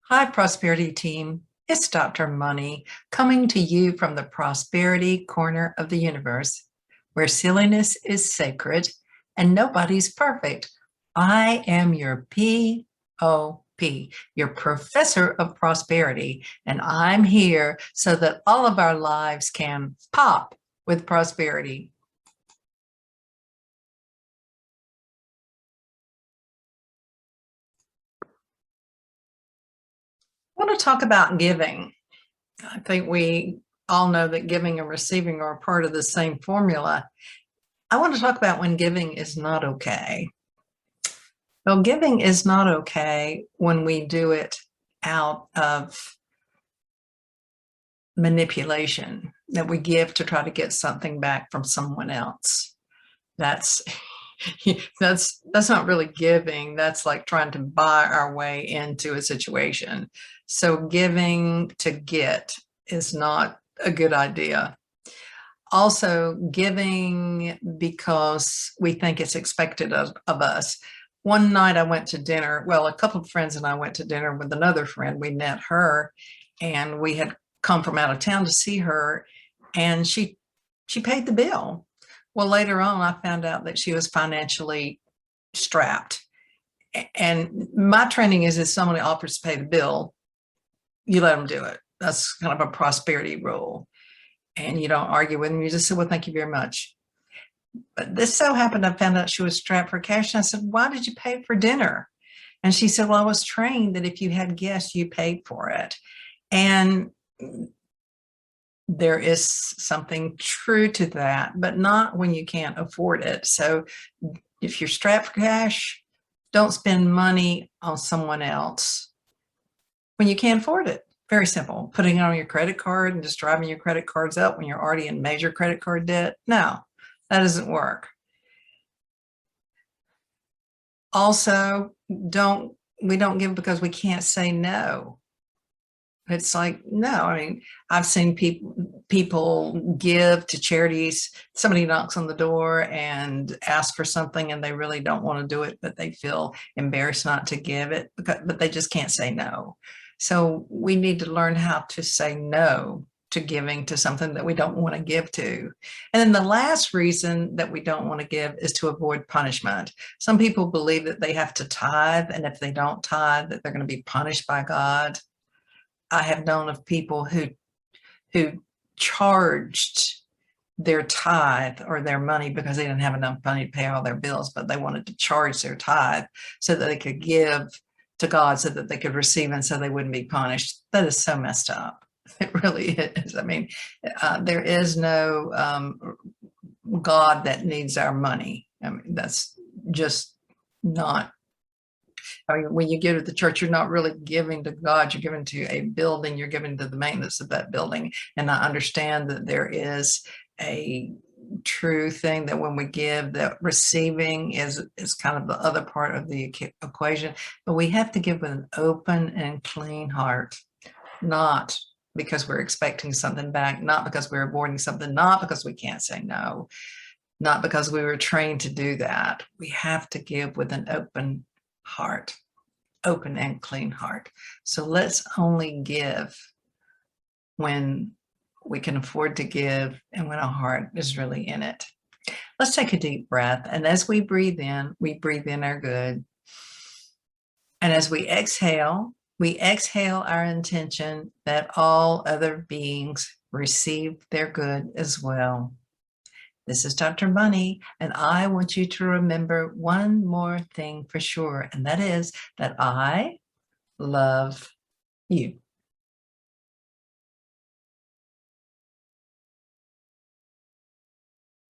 Hi, Prosperity Team. It's Dr. Money coming to you from the prosperity corner of the universe, where silliness is sacred and nobody's perfect. I am your POP, your professor of prosperity, and I'm here so that all of our lives can pop with prosperity. I want to talk about giving. I think we all know that giving and receiving are part of the same formula. I want to talk about when giving is not okay. Well, giving is not okay when we do it out of manipulation, that we give to try to get something back from someone else. That's that's not really giving. That's like trying to buy our way into a situation. So giving to get is not a good idea. Also, giving because we think it's expected of us. One night I went to dinner. Well, a couple of friends and I went to dinner with another friend. We met her and we had come from out of town to see her, and she paid the bill. Well, later on, I found out that she was financially strapped. And my training is if somebody offers to pay the bill, you let them do it. That's kind of a prosperity rule. And you don't argue with them. You just say, well, thank you very much. But this so happened, I found out she was strapped for cash. And I said, why did you pay for dinner? And she said, well, I was trained that if you had guests, you paid for it. And there is something true to that, but not when you can't afford it. So if you're strapped for cash, don't spend money on someone else when you can't afford it. Very simple. Putting it on your credit card and just driving your credit cards up when you're already in major credit card debt. No, that doesn't work. Also, we don't give because we can't say no. It's like, no, I mean, I've seen people give to charities. Somebody knocks on the door and asks for something and they really don't want to do it, but they feel embarrassed not to give it, but they just can't say no. So we need to learn how to say no to giving to something that we don't want to give to. And then the last reason that we don't want to give is to avoid punishment. Some people believe that they have to tithe, and if they don't tithe, that they're going to be punished by God. I have known of people who charged their tithe or their money because they didn't have enough money to pay all their bills, but they wanted to charge their tithe so that they could give to God so that they could receive and so they wouldn't be punished. That is so messed up. It really is. I mean, there is no God that needs our money. I mean, that's just not. I mean, when you give to the church, you're not really giving to God, you're giving to a building, you're giving to the maintenance of that building. And I understand that there is a true thing that when we give, that receiving is kind of the other part of the equation, but we have to give with an open and clean heart, not because we're expecting something back, not because we're avoiding something, not because we can't say no, not because we were trained to do that. We have to give with an open heart, open and clean heart. So let's only give when we can afford to give and when our heart is really in it. Let's take a deep breath. And as we breathe in our good. And as we exhale our intention that all other beings receive their good as well. This is Dr. Money, and I want you to remember one more thing for sure, and that is that I love you.